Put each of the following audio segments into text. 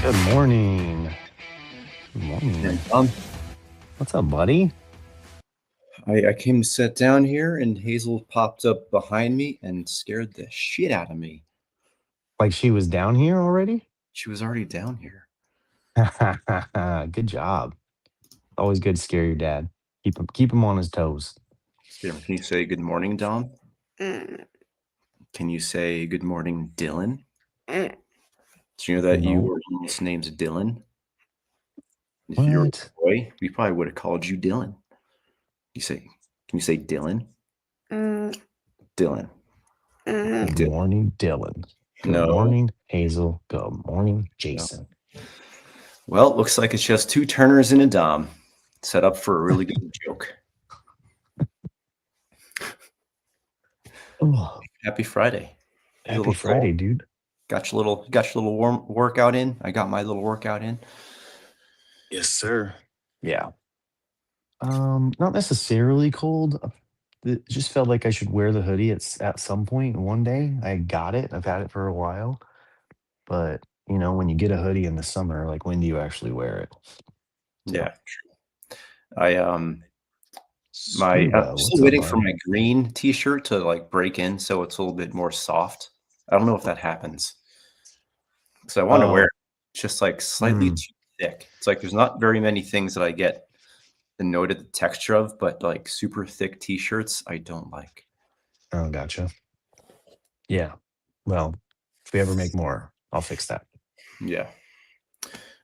Good morning. Good morning. And What's up, buddy? I came to sit down here, and Hazel popped up behind me and scared the shit out of me. Like she was down here already? She was already down here. Good job. Always good to scare your dad. Keep him on his toes. Here, can you say good morning, Dom? Mm, Can you say good morning, Dylan? Do you know that No. your name's Dylan? If you were What? a boy, we probably would have called you Dylan. Can you say Dylan? mm, Dylan. Good Dylan. morning, Dylan. Good No, morning, Hazel. Good morning, no. Jason. Well, it looks like it's just two Turners and a Dom. Set up for a really good joke. Oh, Happy Friday. You happy look cool. Friday, dude. Got your little warm workout in. I got my little workout in. Yes, sir. Yeah. Not necessarily cold. It just felt like I should wear the hoodie at some point one day. I got it. I've had it for a while. But, when you get a hoodie in the summer, like, when do you actually wear it? So, Yeah. I I'm Scooba, still what's up, waiting for bud? my green T-shirt to like break in, so it's a little bit more soft. I don't know if that happens. So I want to wear it. Oh, It's just like slightly mm, too thick. It's like there's not very many things that I get annoyed at the texture of, but like super thick T-shirts, I don't like. oh, gotcha. Yeah. Well, if we ever make more, I'll fix that. Yeah.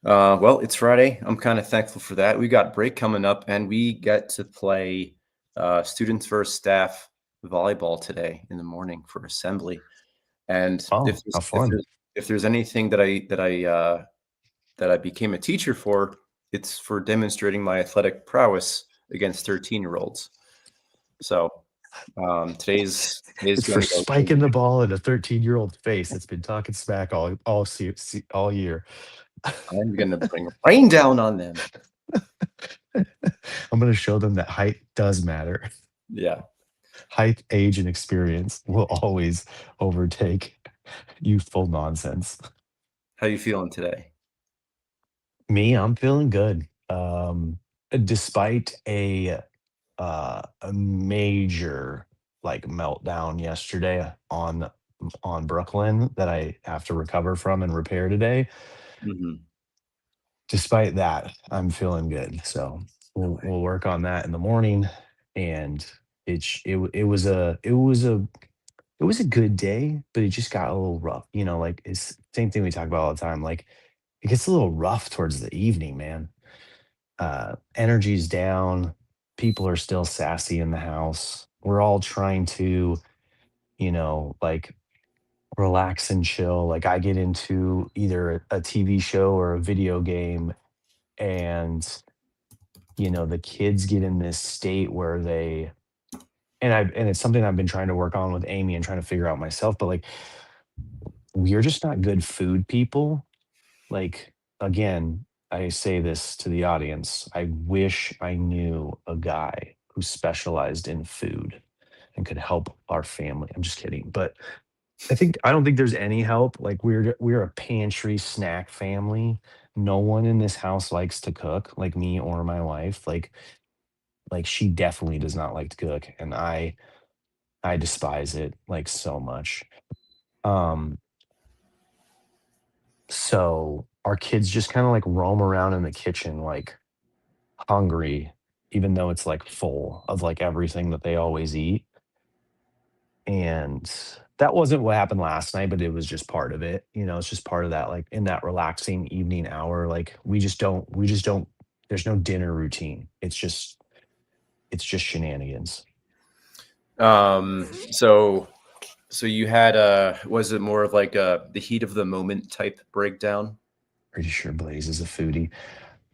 Well, it's Friday. I'm kind of thankful for that. We got break coming up, and we get to play students versus staff volleyball today in the morning for assembly. And Oh, how fun. if there's anything that I became a teacher for, it's for demonstrating my athletic prowess against 13-year-olds. So today's It's for going to go. spiking the ball in a 13-year-old face that's been talking smack all year. I'm going to bring rain down on them. I'm going to show them that height does matter. Yeah. Height, age, and experience will always overtake youthful nonsense. How you feeling today? Me, I'm feeling good. Despite a major like meltdown yesterday on Brooklyn that I have to recover from and repair today. Hmm. Despite that, I'm feeling good. So No we'll way. work on that in the morning, and it was a good day, but it just got a little rough. Like it's same thing we talk about all the time. Like it gets a little rough towards the evening, man. Energy's down. People are still sassy in the house. We're all trying to, like relax and chill. Like I get into either a TV show or a video game, and the kids get in this state where and it's something I've been trying to work on with Amy and trying to figure out myself, but like we're just not good food people. Like, again, I say this to the audience. I wish I knew a guy who specialized in food and could help our family. I'm just kidding. But I don't think there's any help. Like we're a pantry snack family. No one in this house likes to cook, like me or my wife. Like she definitely does not like to cook, and I despise it like so much. Um so our kids just kind of like roam around in the kitchen like hungry, even though it's like full of like everything that they always eat. And that wasn't what happened last night, but it was just part of it. It's just part of that, like in that relaxing evening hour. Like we just don't, there's no dinner routine. It's just shenanigans. So you had was it more of like the heat of the moment type breakdown? Pretty sure Blaze is a foodie.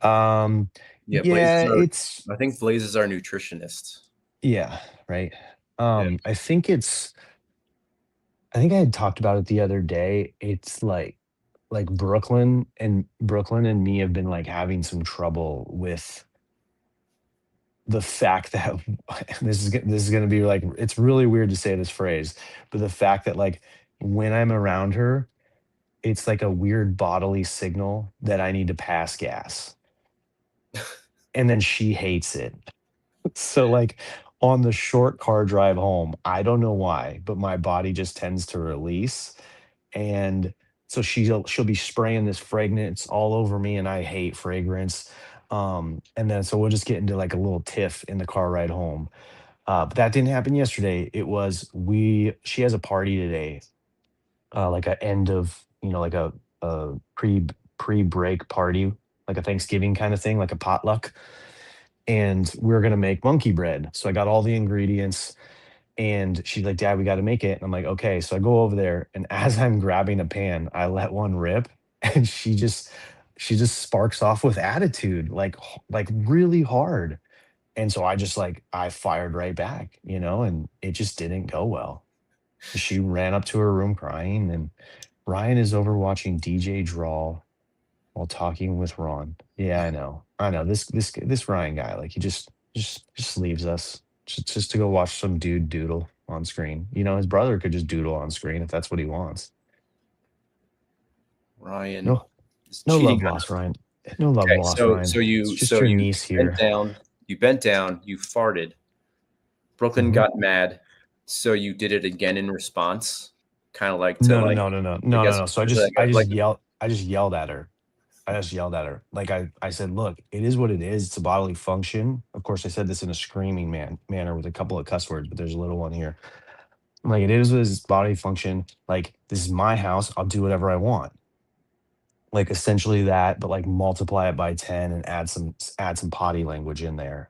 Um, Yeah, yeah, it's I think Blaze is our nutritionist. yeah, right. Yeah. I think I had talked about it the other day. It's like Brooklyn and me have been like having some trouble with the fact that this is going to be like, it's really weird to say this phrase, but the fact that like when I'm around her, it's like a weird bodily signal that I need to pass gas. And then she hates it. So like on the short car drive home, I don't know why, but my body just tends to release. And so she'll be spraying this fragrance all over me, and I hate fragrance. And then so we'll just get into like a little tiff in the car ride home. But that didn't happen yesterday. It was we she has a party today, like a end of, like a pre-break party, like a Thanksgiving kind of thing, like a potluck. And we are gonna make monkey bread. So I got all the ingredients, and she's like, "Dad, we got to make it." And I'm like, "Okay." So I go over there, and as I'm grabbing a pan, I let one rip, and she just sparks off with attitude, like like really hard. And so I fired right back, and it just didn't go well. She ran up to her room crying, and Ryan is over watching DJ Drawl while talking with Ron. Yeah, I know. I know. This Ryan guy, like he just leaves us just to go watch some dude doodle on screen. His brother could just doodle on screen if that's what he wants. Ryan No, is no cheating love on lost, us. Ryan. No love Okay, lost, so Ryan. so It's you just so your you niece bent here. down, you farted. Brooklyn Mhm. got mad, so you did it again in response, kind of like to No, no, like, no, no, no, I no, no, guess no. So I like just I just like yelled I just yelled at her. I just yelled at her. Like I said, look, it is what it is. It's a bodily function. Of course, I said this in a screaming manner with a couple of cuss words, but there's a little one here. Like it is what it is, it's bodily function. Like this is my house. I'll do whatever I want. Like essentially that, but like multiply it by 10 and add some potty language in there.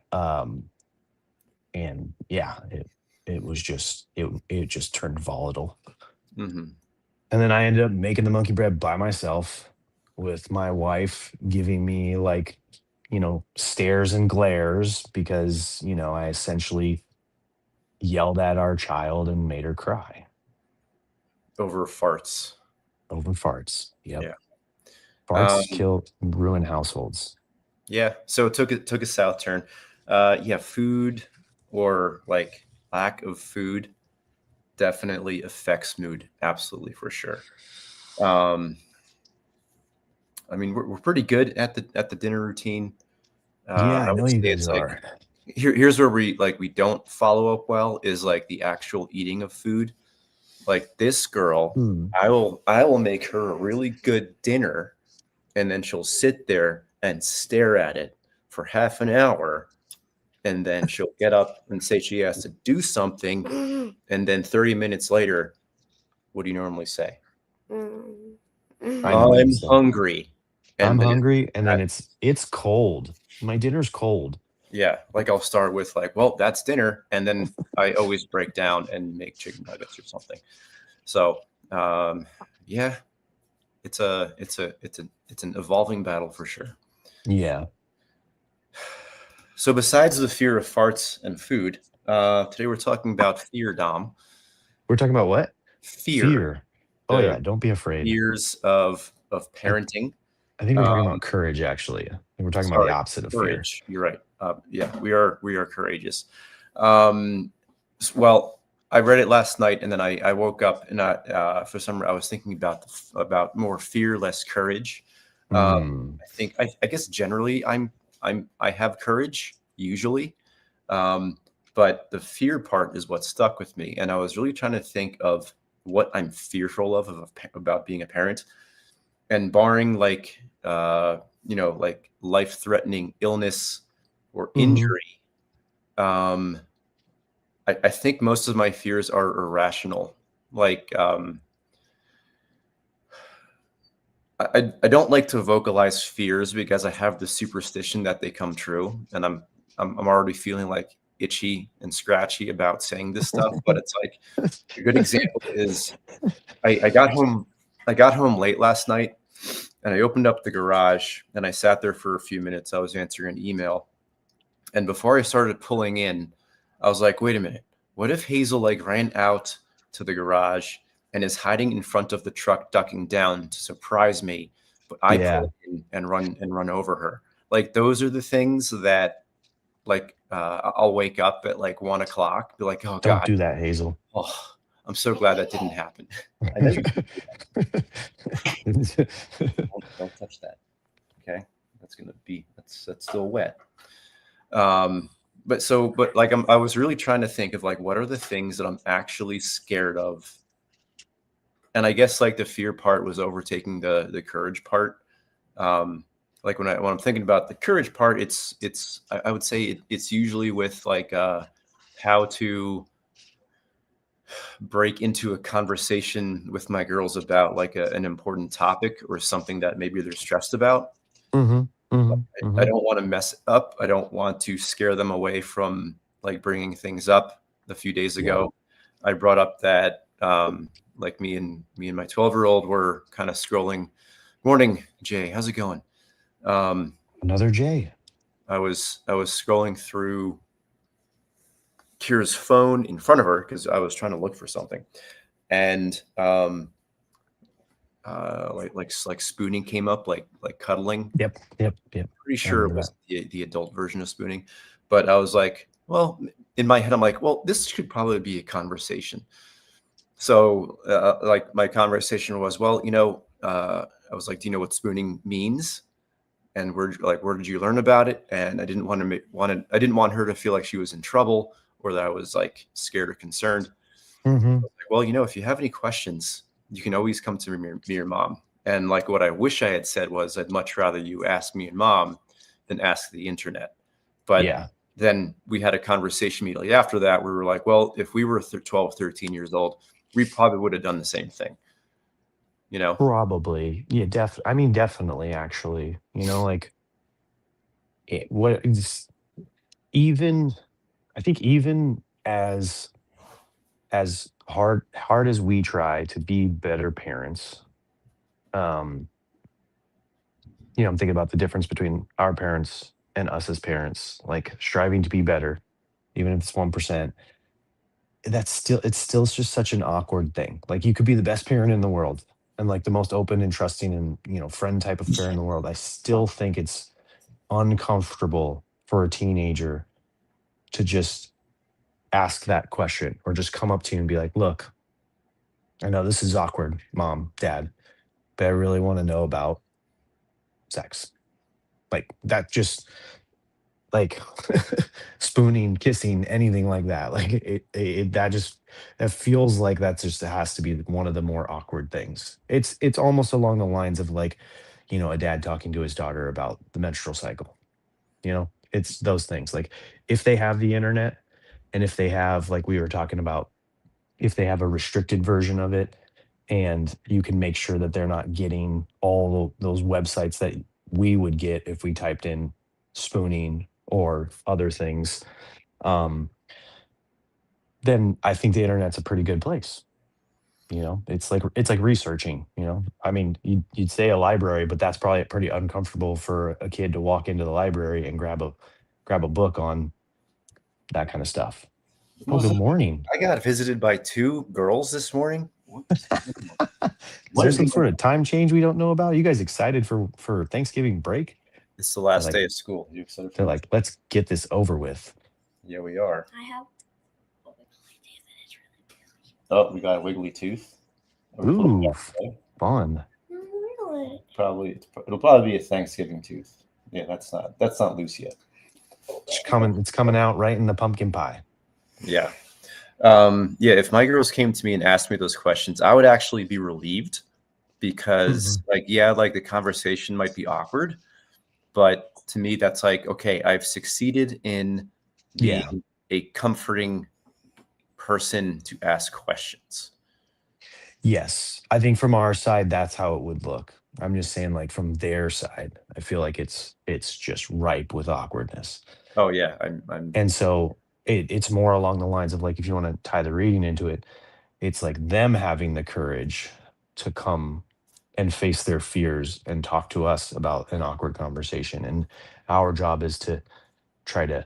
And yeah, it just turned volatile. mhm. And then I ended up making the monkey bread by myself with my wife giving me like, stares and glares because, I essentially yelled at our child and made her cry Over farts. over farts. Yep. Yeah. Farts Um, kill, ruin households. yeah. So it took a south turn. Yeah, food or like lack of food definitely affects mood. Absolutely, for sure. Um, I mean, we're pretty good at the dinner routine. Yeah, I I know would you say guys it's like are. here's where we don't follow up well is like the actual eating of food. Like this girl, Hmm. I will make her a really good dinner, and then she'll sit there and stare at it for half an hour, and then she'll get up and say she has to do something, mm, and then 30 minutes later, what do you normally say? mm, I know what you I'm said. hungry. I'm And then hungry, and then that, it's cold. My dinner's cold. yeah, like I'll start with like, well, that's dinner, and then I always break down and make chicken nuggets or something. So, yeah, it's an evolving battle for sure. Yeah. So besides the fear of farts and food, today we're talking about fear, Dom. We're talking about what? Fear, Fear. Oh the yeah, don't be afraid. fears of I parenting. I think we're talking Um, about courage, actually. I think we're talking about the sorry, opposite of fear. courage. You're right. Yeah, we are courageous. Um, well, I read it last night, and then I woke up, and for some I was thinking about more fear, less courage. Mm. I guess generally I have courage usually, um, but the fear part is what stuck with me, and I was really trying to think of what I'm fearful about being a parent, and barring like like life threatening illness or Mhm. injury. um I think most of my fears are irrational. Like I don't like to vocalize fears because I have the superstition that they come true, and I'm already feeling like itchy and scratchy about saying this stuff. But it's like a good example is I got home late last night, and I opened up the garage, and I sat there for a few minutes. I was answering an email, and before I started pulling in, I was like, wait a minute. What if Hazel like ran out to the garage and is hiding in front of the truck, ducking down to surprise me, but I Yeah. pull in and run over her? Like those are the things that like I'll wake up at like 1 o'clock, be like, oh Don't God, do that, Hazel. oh, I'm so glad that didn't happen. I know you. Don't touch that. Okay, that's still wet. Um, but like I was really trying to think of like what are the things that I'm actually scared of, and I guess like the fear part was overtaking the courage part. Um, like when I'm thinking about the courage part, I would say it's usually with like how to break into a conversation with my girls about like an important topic or something that maybe they're stressed about. Mhm, mhm, I mhm. don't want to mess it up. I don't want to scare them away from like bringing things up. A few days Yep. ago, I brought up that like me and my 12-year-old were kind of scrolling. Morning, Jay. How's it going? Um, Another J. I was scrolling through Kira's phone in front of her because I was trying to look for something, and like spooning came up, like cuddling. Yep, yep, yep. Pretty I sure it remember was that. the adult version of spooning, but I was like, well, in my head, I'm like, well, this could probably be a conversation. So, like, my conversation was, well, I was like, do you know what spooning means? And where did you learn about it? And I didn't I didn't want her to feel like she was in trouble or that I was like scared or concerned. Mhm. Like, well, if you have any questions, you can always come to me or mom. And like what I wish I had said was, I'd much rather you ask me and mom than ask the internet. But Yeah, then we had a conversation immediately after that. We were like, well, if we were 12, 13 years old, we probably would have done the same thing, you know? probably. Yeah, I mean, definitely, actually. Like, what is even I think even as hard as we try to be better parents, um, I'm thinking about the difference between our parents and us as parents, like striving to be better, even if it's 1%. It's still just such an awkward thing. Like you could be the best parent in the world and like the most open and trusting and friend type of parent in the world. I still think it's uncomfortable for a teenager to just ask that question or just come up to you and be like, look, I know this is awkward, mom, dad, but I really want to know about sex. Like that just like spooning, kissing, anything like that. Like that feels like that just has to be one of the more awkward things. It's almost along the lines of like, a dad talking to his daughter about the menstrual cycle. It's those things. Like if they have the internet and if they have, like we were talking about, if they have a restricted version of it and you can make sure that they're not getting all those websites that we would get if we typed in spooning or other things, um, then I think the internet's a pretty good place. It's like researching. I mean, you'd say a library, but that's probably pretty uncomfortable for a kid to walk into the library and grab a book on that kind of stuff. Oh, Well, good morning. I got visited by two girls this morning. Is What there is some going sort on? of time change we don't know about? Are you guys excited for Thanksgiving break? It's the They're last like day of school. You excited for they're that? like, let's get this over with. Yeah, we are. I have. Oh, we got a wiggly tooth. Are we putting Ooh, that away? fun. Really? It'll probably be a Thanksgiving tooth. Yeah, that's not loose yet. It's coming out right in the pumpkin pie. Yeah. Yeah, if my girls came to me and asked me those questions, I would actually be relieved because Mhm. like yeah, like the conversation might be awkward, but to me that's like okay, I've succeeded in Yeah. being a comforting person to ask questions. Yes. I think from our side, that's how it would look. I'm just saying, like from their side, I feel like it's just ripe with awkwardness. Oh yeah, I'm And so it's more along the lines of like if you want to tie the reading into it, it's like them having the courage to come and face their fears and talk to us about an awkward conversation. And our job is to try to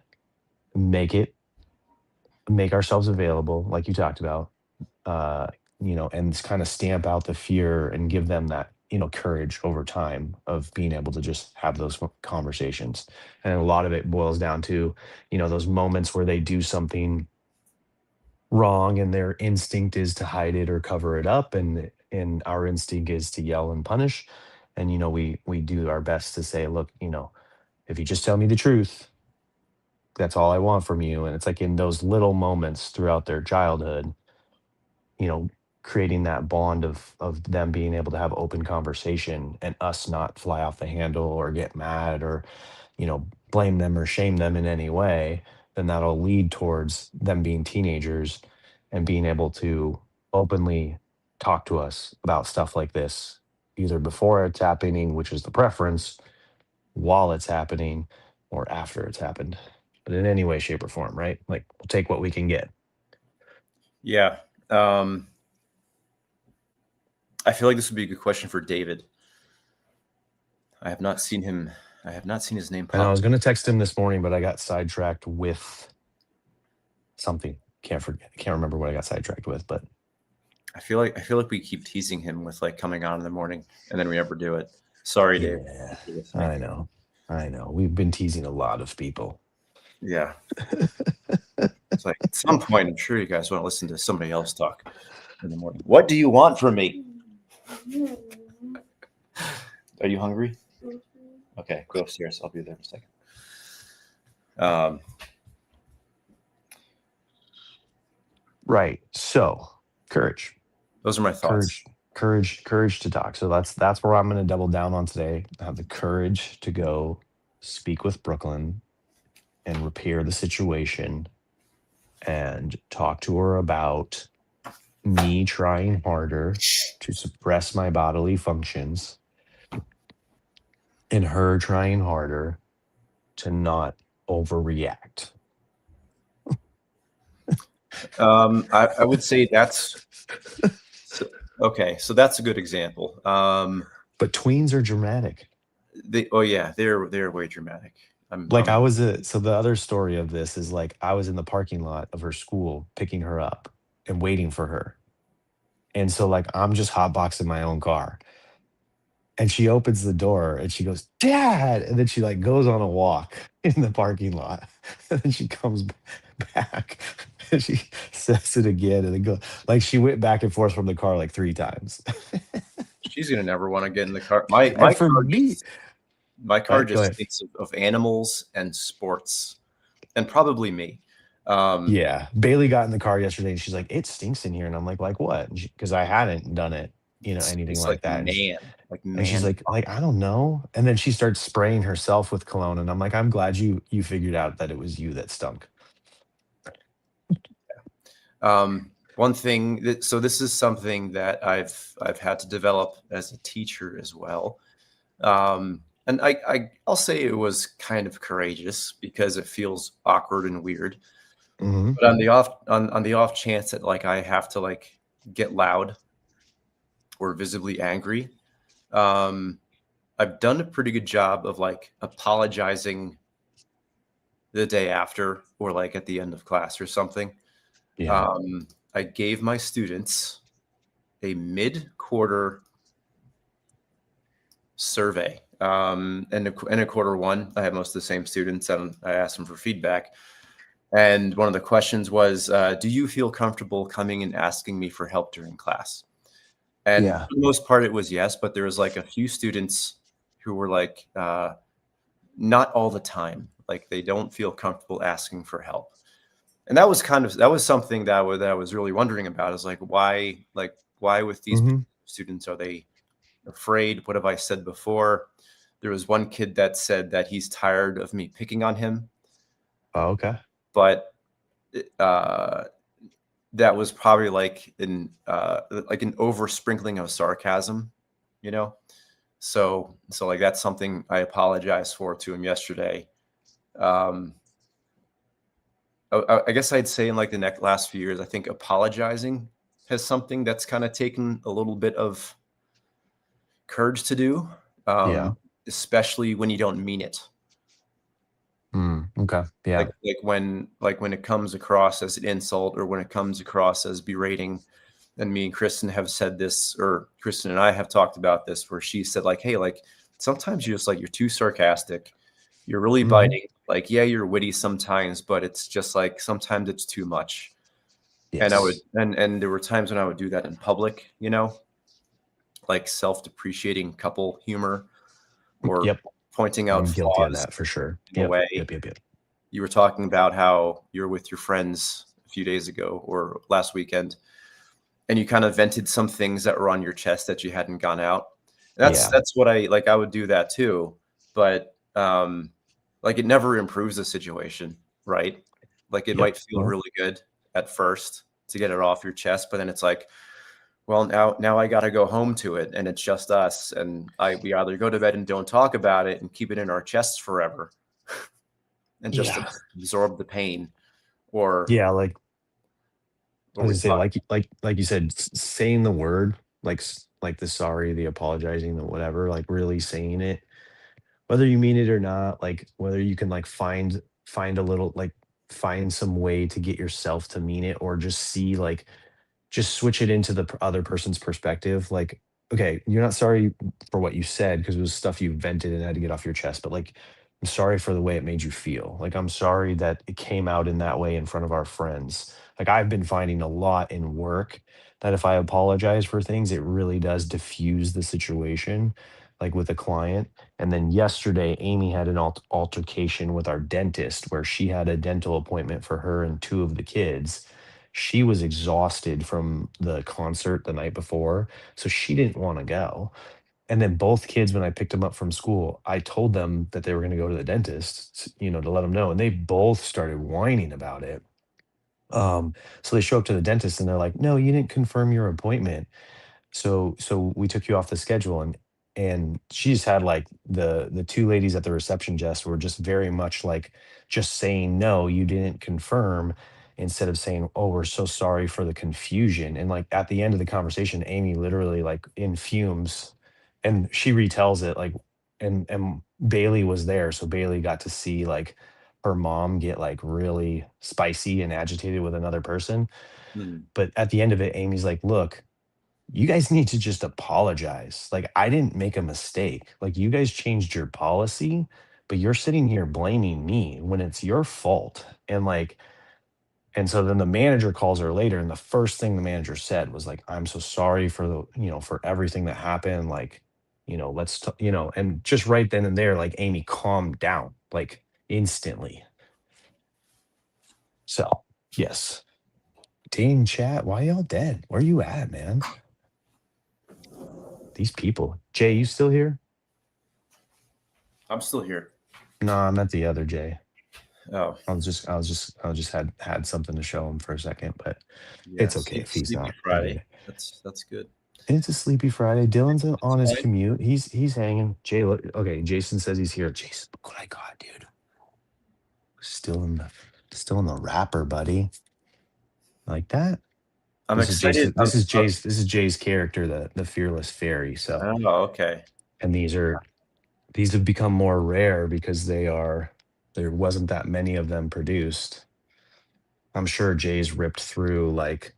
make it make ourselves available, like you talked about, uh, and kind of stamp out the fear and give them that, courage over time of being able to just have those conversations. And a lot of it boils down to, those moments where they do something wrong and their instinct is to hide it or cover it up. And and our instinct is to yell and punish. And we do our best to say, look, if you just tell me the truth, that's all I want from you. And it's like in those little moments throughout their childhood, you know, creating that bond of them being able to have open conversation and us not fly off the handle or get mad or, blame them or shame them in any way, then that'll lead towards them being teenagers and being able to openly talk to us about stuff like this, either before it's happening, which is the preference, while it's happening, or after it's happened. But in any way, shape, or form, right? Like we'll take what we can get. Yeah. I feel like this would be a good question for David. I have not seen him. I have not seen his name And I pop. was going to text him this morning, but I got sidetracked with something. Can't forget. Can't remember what I got sidetracked with, but I feel like we keep teasing him with like coming on in the morning, and then we never do it. Sorry, Dave. yeah, if you're listening. I know. We've been teasing a lot of people. Yeah. It's like at some point, I'm sure you guys want to listen to somebody else talk in the morning. What do you want from me? Are you hungry? Okay, go upstairs. I'll be there in a second. Right. So, courage. Those are my thoughts. Courage to talk. So that's where I'm going to double down on today. Have the courage to go speak with Brooklyn and repair the situation and talk to her about me trying harder to suppress my bodily functions and her trying harder to not overreact. I would say that's okay. So that's a good example. But tweens are dramatic. They're way dramatic. So the other story of this is like I was in the parking lot of her school picking her up and waiting for her. And so like I'm just hotboxing my own car. And she opens the door and she goes, "Dad!" And then she like goes on a walk in the parking lot. And then she comes back and she says it again and then go like she went back and forth from the car like 3 times. She's gonna never want to get in the car. My car Go just ahead. thinks of animals and sports, and probably me. Yeah. Bailey got in the car yesterday and she's like, "It stinks in here." And I'm like what? Because I hadn't done it, anything It's like that. And she's like, "I don't know." And then she starts spraying herself with cologne. And I'm like, "I'm glad you figured out that it was you that stunk." One thing so this is something that I've had to develop as a teacher as well. And I'll say it was kind of courageous because it feels awkward and weird. Mhm. But on the off chance that like I have to like get loud or visibly angry, I've done a pretty good job of like apologizing the day after or like at the end of class or something. Yeah. I gave my students a mid-quarter survey. And in a quarter one, I had most of the same students, and I asked them for feedback. And one of the questions was, do you feel comfortable coming and asking me for help during class? And Yeah. for the most part, it was yes, but there was like a few students who were like, not all the time. Like they don't feel comfortable asking for help. And that was something that I was really wondering about is like, why with these Mhm. students, are they afraid? What have I said before? There was one kid that said that he's tired of me picking on him, Oh, okay. but that was probably like an over sprinkling of sarcasm, So like that's something I apologized for to him yesterday. I guess I'd say in like the last few years, I think apologizing has something that's kind of taken a little bit of courage to do, Yeah. especially when you don't mean it. Okay. Yeah. Like when it comes across as an insult or when it comes across as berating. And me and Kristen have said this, or Kristen and I have talked about this, where she said like, hey, like sometimes you're just like, you're too sarcastic. You're really Mhm. biting. Like, yeah, you're witty sometimes, but it's just like, sometimes it's too much. Yes. And I would, and there were times when I would do that in public, like self-depreciating couple humor or Yep, pointing out I'm guilty of flaws that for sure. in a Yep, way. yep, yep, yep. You were talking about how you're with your friends a few days ago or last weekend, and you kind of vented some things that were on your chest that you hadn't gone out. Yeah, That's what I like. I would do that too, but like it never improves the situation, right? Like it yep. might feel Well, really good at first to get it off your chest, but then it's like, well, now I got to go home to it, and it's just us, and I we either go to bed and don't talk about it and keep it in our chests forever and just yeah, absorb the pain, or yeah. Like I or was we gonna say, talk. like you said, saying the word, like like the sorry, the apologizing, the whatever, like really saying it, whether you mean it or not, like whether you can like find a little like find some way to get yourself to mean it, or just see like just switch it into the other person's perspective. Like, okay, you're not sorry for what you said because it was stuff you vented and had to get off your chest, but like, I'm sorry for the way it made you feel. Like, I'm sorry that it came out in that way in front of our friends. Like, I've been finding a lot in work that if I apologize for things, it really does diffuse the situation, like with a client. And then yesterday, Amy had an altercation with our dentist where she had a dental appointment for her and two of the kids. She was exhausted from the concert the night before, so she didn't wanna go. And then both kids, when I picked them up from school, I told them that they were gonna go to the dentist, to let them know, and they both started whining about it. So they show up to the dentist and they're like, "No, you didn't confirm your appointment." So we took you off the schedule, and she just had like the two ladies at the reception desk were just very much like just saying no, you didn't confirm, instead of saying, oh, we're so sorry for the confusion. And like at the end of the conversation, Amy literally like in fumes, and she retells it like, and Bailey was there, so Bailey got to see like her mom get like really spicy and agitated with another person. Hmm. But at the end of it, Amy's like, look, you guys need to just apologize. Like, I didn't make a mistake. Like, you guys changed your policy, but you're sitting here blaming me when it's your fault. And like, and so then the manager calls her later, and the first thing the manager said was like, I'm so sorry for for everything that happened. Like, and just right then and there, like Amy calmed down, like instantly. So, yes. Team chat, why y'all dead? Where you at, man? These people. Jay, you still here? I'm still here. No, I meant the other Jay. Oh, I was just had something to show him for a second, but yeah. it's okay if he's Sleepy not Friday. here. That's good. It's a sleepy Friday. Dylan's It's on his fine. commute. He's hanging. Jay, look, okay. Jason says he's here. Jason, look what I got, dude. Still in the wrapper, buddy. Like that. I'm This is excited. Jason. This is Jay's character, the fearless fairy. So, Oh, okay. and these have become more rare because there wasn't that many of them produced. I'm sure Jay's ripped through like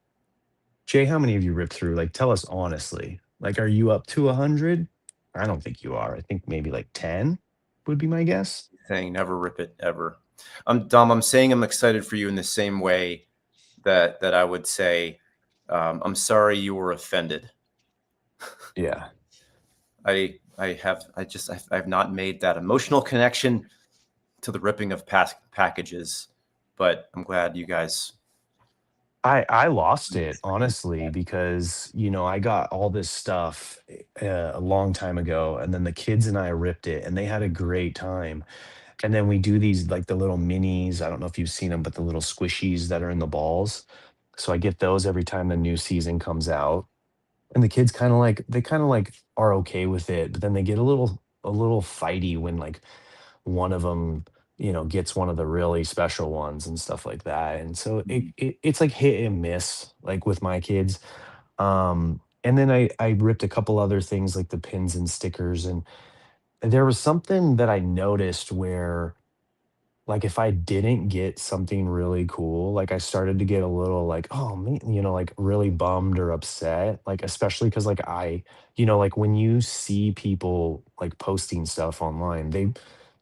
Jay, how many of you ripped through? Like, tell us honestly. Like, are you up to 100? I don't think you are. I think maybe like 10 would be my guess. Thing. Never rip it ever. Dom. I'm saying I'm excited for you in the same way that I would say, I'm sorry you were offended. Yeah. I've not made that emotional connection to the ripping of past packages, but I'm glad you guys. I lost it honestly because I got all this stuff a long time ago, and then the kids and I ripped it, and they had a great time. And then we do these like the little minis. I don't know if you've seen them, but the little squishies that are in the balls. So I get those every time the new season comes out. And the kids kind of like are okay with it, but then they get a little fighty when like one of them gets one of the really special ones and stuff like that. And so it's like hit and miss like with my kids. And then I ripped a couple other things like the pins and stickers, and there was something that I noticed where like if I didn't get something really cool, like I started to get a little like, oh man, like really bummed or upset. Like especially because like like when you see people like posting stuff online, they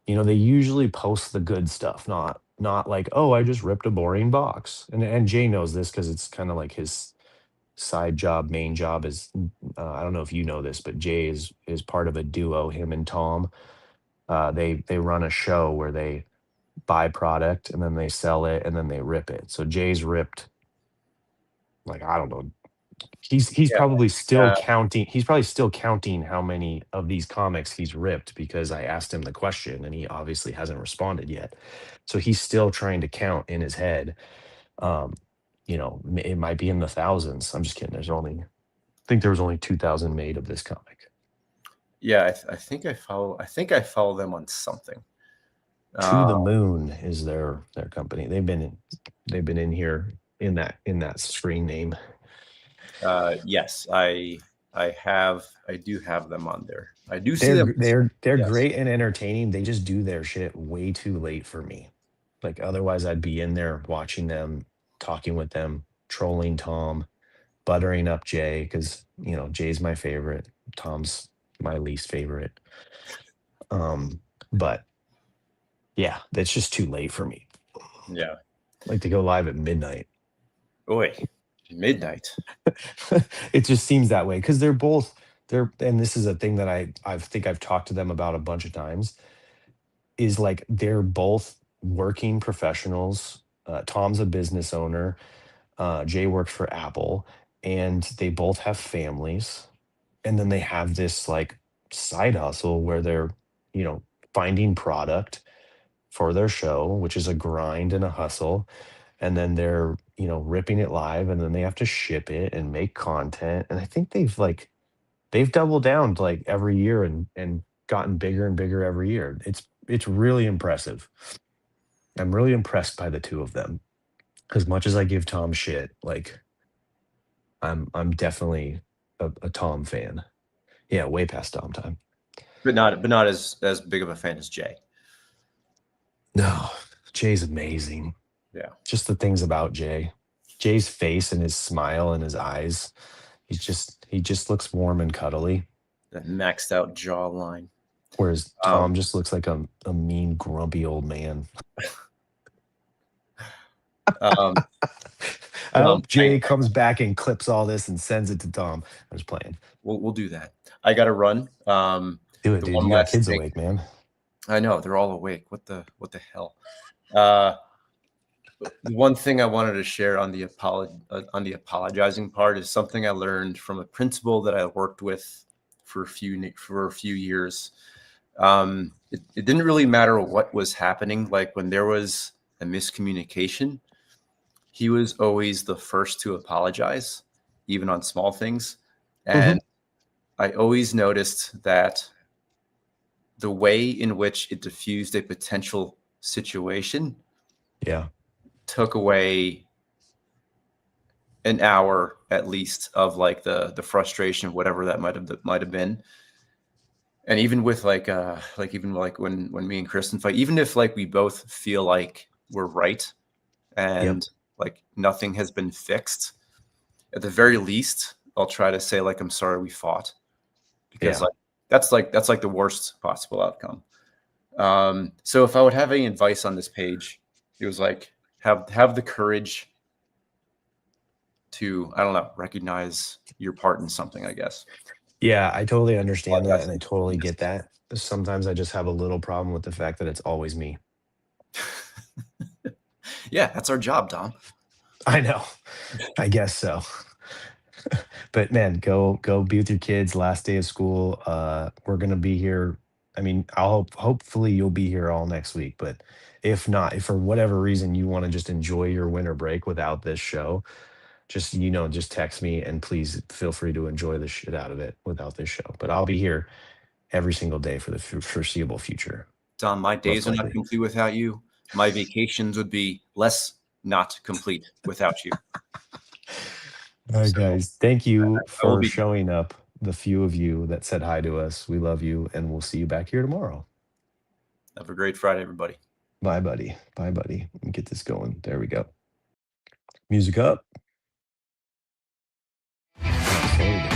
usually post the good stuff, not like, oh, I just ripped a boring box. And Jay knows this because it's kind of like his side job, main job is I don't know if you know this, but Jay is part of a duo, him and Tom. They run a show where they buy product and then they sell it and then they rip it. So Jay's ripped, like, I don't know, he's Yeah. probably still counting. He's probably still counting how many of these comics he's ripped, because I asked him the question and he obviously hasn't responded yet. So he's still trying to count in his head. Um, it might be in the thousands. I'm just kidding. I think there was only 2,000 made of this comic. Yeah, I think I follow. I think I follow them on something. To the Moon is their company. They've been in here in that screen name. Yes, I do have them on there. I do see them. They're Yes. great and entertaining. They just do their shit way too late for me. Like, otherwise I'd be in there watching them, talking with them, trolling Tom, buttering up Jay, because Jay's my favorite. Tom's my least favorite. But yeah, that's just too late for me. Yeah. Like to go live at midnight. Oi, midnight. It just seems that way because and this is a thing that I think I've talked to them about a bunch of times, is like they're both working professionals. Tom's a business owner. Jay worked for Apple, and they both have families. And then they have this like side hustle where they're, finding product for their show, which is a grind and a hustle. And then they're, ripping it live, and then they have to ship it and make content. And I think they've doubled down like every year and gotten bigger and bigger every year. It's really impressive. I'm really impressed by the two of them. As much as I give Tom shit, like I'm definitely a Tom fan. Yeah, way past Tom time. But not as big of a fan as Jay. No, Jay's amazing. Yeah. Just the things about Jay. Jay's face and his smile and his eyes. He just looks warm and cuddly. That maxed out jawline. Whereas Tom just looks like a mean, grumpy old man. I hope Jay comes back and clips all this and sends it to Tom. I'm just playing. We'll do that. I got to run. Do it, dude. You got kids awake, man. I know, they're all awake. What the hell? The one thing I wanted to share on the apologizing part is something I learned from a principal that I worked with for a few years. It didn't really matter what was happening. Like when there was a miscommunication, he was always the first to apologize, even on small things. And I always noticed that the way in which it diffused a potential situation took away an hour at least of like the frustration, whatever that might have been. And even with even when me and Kristen fight, even if like we both feel like we're right and like nothing has been fixed, at the very least, I'll try to say like, I'm sorry we fought, because that's like the worst possible outcome. So if I would have any advice on this page, it was like, have the courage to, I don't know, recognize your part in something, I guess. Yeah, I totally understand that, and I totally get that. Sometimes I just have a little problem with the fact that it's always me. Yeah, that's our job, Tom. I know. I guess so. But man, go be with your kids. Last day of school. We're gonna be here. I mean, hopefully you'll be here all next week. But if not, if for whatever reason you want to just enjoy your winter break without this show, just text me, and please feel free to enjoy the shit out of it without this show. But I'll be here every single day for the foreseeable future. Tom, my days are not complete without you. My vacations would be less not complete without you. All right, guys. Thank you for showing up. The few of you that said hi to us. We love you, and we'll see you back here tomorrow. Have a great Friday, everybody. Bye, buddy. Bye, buddy. Let me get this going. There we go. Music up. There we go.